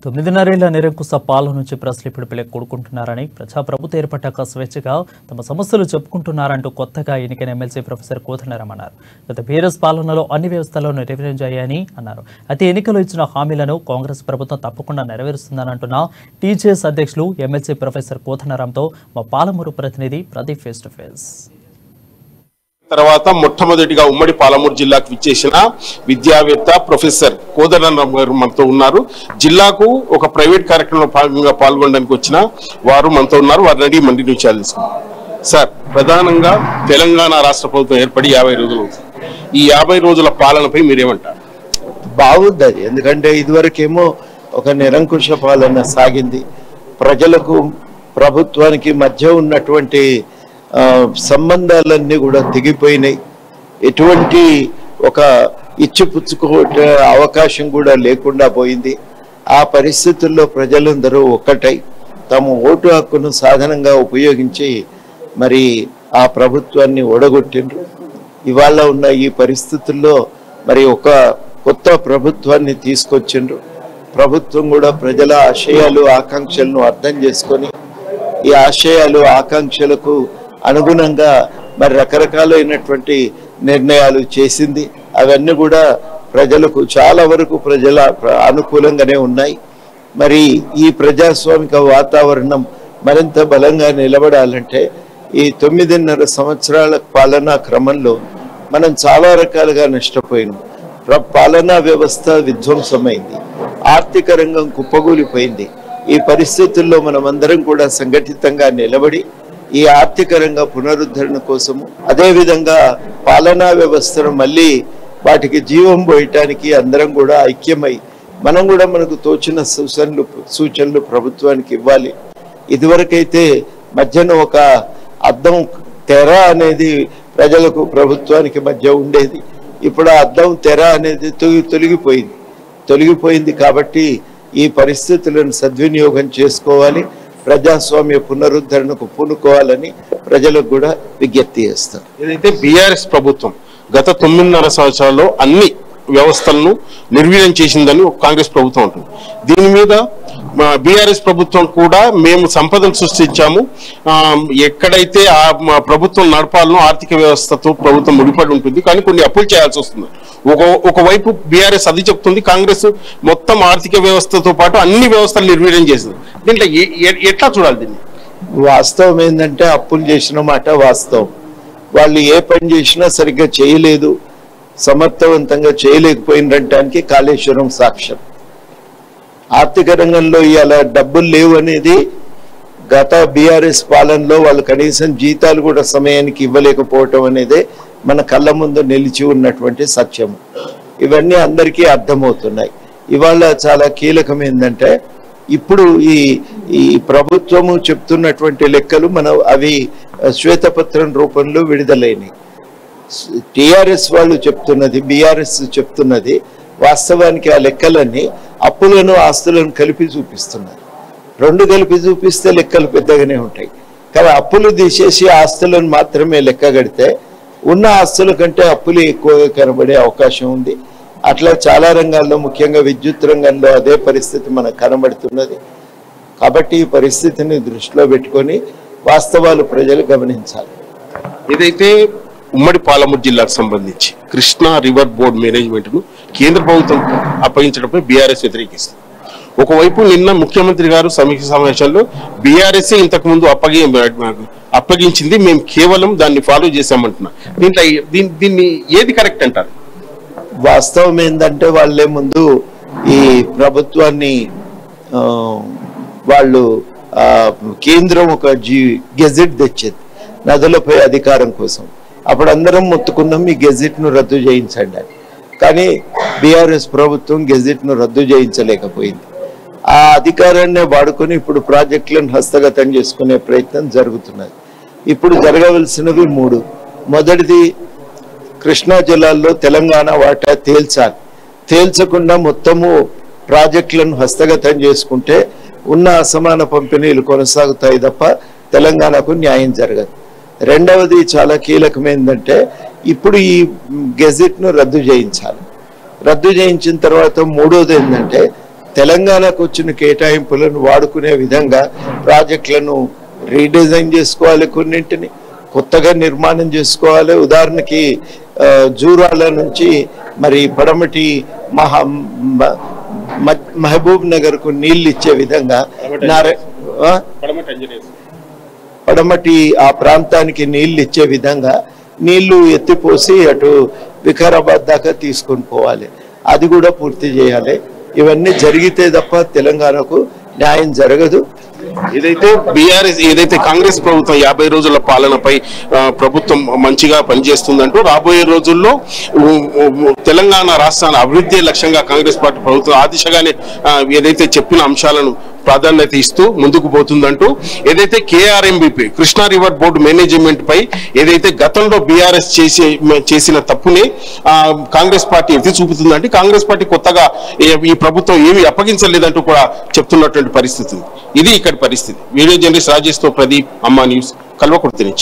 9.5 నిరంకుశ పాలన నుంచి ప్రజలు ఇప్పుడు కూడుకుంటున్నారని ప్రజాప్రభుత్వం ఏర్పడ్డాక స్వేచ్ఛగా తమ సమస్యలు చెప్పుకుంటున్నారంటూ కొత్తగా ఎన్నికైన ఎమ్మెల్సీ ప్రొఫెసర్ కోదండరాం అన్నారు. గత బీఆర్ఎస్ పాలనలో అన్ని వ్యవస్థలను నెరవేర్చాయని అన్నారు. అయితే ఎన్నికల్లో ఇచ్చిన హామీలను కాంగ్రెస్ ప్రభుత్వం తప్పకుండా నెరవేరుస్తుందని అంటున్న టీజేఎస్ అధ్యక్షులు ఎమ్మెల్సీ ప్రొఫెసర్ కోదండరాంతో మా పాలమూరు ప్రతినిధి ప్రదీప్ ఫేస్ టు ఫేస్. తర్వాత మొట్టమొదటిగా ఉమ్మడి పాలమూరు జిల్లాకు విచ్చేసిన విద్యావేత్త ప్రొఫెసర్ కోదండరాం గారు మనతో ఉన్నారు. జిల్లాకు ఒక ప్రైవేట్ కార్యక్రమంలో భాగంగా పాల్గొనడానికి వచ్చిన వారు మనతో ఉన్నారు. వారిని అడిగి మండి నుంచి తెలుసుకున్నాం. సార్, ప్రధానంగా తెలంగాణ రాష్ట్ర ప్రభుత్వం ఏర్పడి 50 రోజులు అవుతుంది. ఈ 50 రోజుల పాలనపై మీరేమంటారు? బాగుంది అది. ఎందుకంటే ఇదివరకేమో ఒక నిరంకుశ పాలన సాగింది. ప్రజలకు ప్రభుత్వానికి మధ్య ఉన్నటువంటి సంబంధాలన్నీ కూడా తెగిపోయినాయి. ఎటువంటి ఒక ఇచ్చిపుచ్చుకోవటే అవకాశం కూడా లేకుండా పోయింది. ఆ పరిస్థితుల్లో ప్రజలందరూ ఒక్కటై తమ ఓటు హక్కును సాధనంగా ఉపయోగించి మరి ఆ ప్రభుత్వాన్ని ఓడగొట్టిండ్రు. ఇవాళ ఉన్న ఈ పరిస్థితుల్లో మరి ఒక కొత్త ప్రభుత్వాన్ని తీసుకొచ్చిండ్రు. ప్రభుత్వం కూడా ప్రజల ఆశయాలు ఆకాంక్షలను అర్థం చేసుకొని ఈ ఆశయాలు ఆకాంక్షలకు అనుగుణంగా మరి రకరకాలైనటువంటి నిర్ణయాలు చేసింది. అవన్నీ కూడా ప్రజలకు చాలా వరకు ప్రజల అనుకూలంగానే ఉన్నాయి. మరి ఈ ప్రజాస్వామిక వాతావరణం మరింత బలంగా నిలబడాలంటే ఈ 9.5 సంవత్సరాల పాలనా క్రమంలో మనం చాలా రకాలుగా నష్టపోయినాం. పాలనా వ్యవస్థ విధ్వంసమైంది, ఆర్థిక రంగం కుప్పగూలిపోయింది. ఈ పరిస్థితుల్లో మనం అందరం కూడా సంఘటితంగా నిలబడి ఈ ఆర్థిక రంగ పునరుద్ధరణ కోసము, అదేవిధంగా పాలనా వ్యవస్థను మళ్ళీ వాటికి జీవం పోయటానికి అందరం కూడా ఐక్యమై మనం కూడా మనకు తోచిన సూచనలు ప్రభుత్వానికి ఇవ్వాలి. ఇదివరకైతే మధ్యన ఒక అద్దం తెర అనేది ప్రజలకు ప్రభుత్వానికి మధ్య ఉండేది. ఇప్పుడు ఆ అద్దం తెర అనేది తొలగిపోయింది. కాబట్టి ఈ పరిస్థితులను సద్వినియోగం చేసుకోవాలి, ప్రజాస్వామ్య పునరుద్ధరణకు పూనుకోవాలని ప్రజలకు కూడా విజ్ఞప్తి చేస్తారు. ఏదైతే బీఆర్ఎస్ ప్రభుత్వం గత 9.5 సంవత్సరాల్లో అన్ని వ్యవస్థలను నిర్వీర్యం చేసిందని కాంగ్రెస్ ప్రభుత్వం ఉంటుంది. దీని మీద బీఆర్ఎస్ ప్రభుత్వం కూడా మేము సంపదను సృష్టించాము, ఎక్కడైతే ఆ ప్రభుత్వం నడపాలనో ఆర్థిక వ్యవస్థతో ప్రభుత్వం ముడిపడి ఉంటుంది, కానీ కొన్ని అప్పులు చేయాల్సి వస్తుంది. ఒకవైపు బీఆర్ఎస్ అది చెప్తుంది, కాంగ్రెస్ మొత్తం ఆర్థిక వ్యవస్థతో పాటు అన్ని వ్యవస్థలు నిర్వీర్యం చేసింది. దీంట్లో ఎట్లా చూడాలి దీన్ని? వాస్తవం ఏంటంటే అప్పులు చేసిన మాట వాస్తవం. వాళ్ళు ఏ పని చేసినా సరిగ్గా చేయలేదు, సమర్థవంతంగా చేయలేకపోయినటానికి కాళేశ్వరం సాక్ష్యం. ఆర్థిక రంగంలో ఇలా డబ్బులు లేవు అనేది గత బీఆర్ఎస్ పాలనలో వాళ్ళు కనీసం జీతాలు కూడా సమయానికి ఇవ్వలేకపోవటం అనేదే మన కళ్ళ ముందు నిలిచి ఉన్నటువంటి సత్యము. ఇవన్నీ అందరికీ అర్థమవుతున్నాయి. ఇవాళ చాలా కీలకం ఏంటంటే ఇప్పుడు ఈ ప్రభుత్వము చెప్తున్నటువంటి లెక్కలు అవి శ్వేతపత్రం రూపంలో విడుదలైనవి. టిఆర్ఎస్ వాళ్ళు చెప్తున్నది, బీఆర్ఎస్ చెప్తున్నది వాస్తవానికి ఆ లెక్కలన్నీ అప్పులను ఆస్తులను కలిపి చూపిస్తున్నారు. రెండు కలిపి చూపిస్తే లెక్కలు పెద్దగానే ఉంటాయి. కానీ అప్పులు తీసేసి ఆస్తులను మాత్రమే లెక్క కడితే ఉన్న ఆస్తుల కంటే అప్పులు ఎక్కువగా కనబడే అవకాశం ఉంది. అట్లా చాలా రంగాల్లో, ముఖ్యంగా విద్యుత్ రంగంలో అదే పరిస్థితి మనకు కనబడుతున్నది. కాబట్టి ఈ పరిస్థితిని దృష్టిలో పెట్టుకొని వాస్తవాలు ప్రజలు గమనించాలి. ఏదైతే ఉమ్మడి పాలమూరు జిల్లాకు సంబంధించి కృష్ణా రివర్ బోర్డు మేనేజ్మెంట్ ను కేంద్ర ప్రభుత్వం అప్పగించడంపై బీఆర్ఎస్ వ్యతిరేకిస్తుంది. ఒకవైపు నిన్న ముఖ్యమంత్రి గారు సమీక్ష సమావేశంలో బీఆర్ఎస్ ఇంతకు ముందు అప్పగించింది, మేము కేవలం దాన్ని ఫాలో చేశామంటున్నారు. దీన్ని ఏది కరెక్ట్ అంటారు? వాస్తవం ఏంటంటే వాళ్ళే ముందు ఈ ప్రభుత్వాన్ని వాళ్ళు కేంద్రం ఒక గెజెట్ తెచ్చేది నదులపై అధికారం కోసం. అప్పుడు అందరం మొత్తుకున్నాం ఈ గెజెట్ ను రద్దు చేయించండి అని. కానీ బీఆర్ఎస్ ప్రభుత్వం గెజెట్ ను రద్దు చేయించలేకపోయింది. ఆ అధికారాన్ని వాడుకొని ఇప్పుడు ప్రాజెక్టులను హస్తగతం చేసుకునే ప్రయత్నం జరుగుతున్నది. ఇప్పుడు జరగవలసినవి 3. మొదటిది, కృష్ణా జిల్లాల్లో తెలంగాణ వాటా తేల్చాలి. తేల్చకుండా మొత్తము ప్రాజెక్టులను హస్తగతం చేసుకుంటే ఉన్న అసమాన పంపిణీలు కొనసాగుతాయి తప్ప తెలంగాణకు న్యాయం జరగదు. రెండవది చాలా కీలకమైందంటే ఇప్పుడు ఈ గెజెట్ ను రద్దు చేయించాలి. రద్దు చేయించిన తర్వాత మూడోది ఏంటంటే తెలంగాణకు వచ్చిన కేటాయింపులను వాడుకునే విధంగా ప్రాజెక్టులను రీడిజైన్ చేసుకోవాలి, కొన్నింటిని కొత్తగా నిర్మాణం చేసుకోవాలి. ఉదాహరణకి జూరాల నుంచి మరి పడమటి మహబూబ్ నగర్ కు నీళ్లు ఇచ్చే విధంగా పడమటి ఆ ప్రాంతానికి నీళ్లు ఇచ్చే విధంగా నీళ్లు ఎత్తిపోసి అటు వికారాబాద్ దాకా తీసుకొని పోవాలి. అది కూడా పూర్తి చేయాలి. ఇవన్నీ జరిగితే తప్ప తెలంగాణకు న్యాయం జరగదు. ఏదైతే బీఆర్ఎస్ ఏదైతే కాంగ్రెస్ ప్రభుత్వం 50 రోజుల పాలనపై ప్రభుత్వం మంచిగా పనిచేస్తుందంటూ రాబోయే రోజుల్లో తెలంగాణ రాష్ట్రాన్ని అభివృద్ధి లక్ష్యంగా కాంగ్రెస్ పార్టీ ప్రభుత్వం ఆ దిశగానే ఏదైతే చెప్పిన అంశాలను ప్రాధాన్యత ఇస్తూ ముందుకు పోతుందంటూ ఏదైతే కేఆర్ఎంబీపీ కృష్ణా రివర్ బోర్డు మేనేజ్మెంట్ పై ఏదైతే గతంలో బీఆర్ఎస్ చేసిన తప్పుని కాంగ్రెస్ పార్టీ ఎత్తి చూపుతుందంటే కాంగ్రెస్ పార్టీ కొత్తగా ఈ ప్రభుత్వం ఏమి అప్పగించలేదంటూ కూడా చెప్తున్నటువంటి పరిస్థితి. ఇది ఇక్కడ పరిస్థితి. వీడియో జర్నలిస్ట్ రాజేష్ తో ప్రదీప్, అమ్మా న్యూస్, కల్వకుర్తి నుంచి.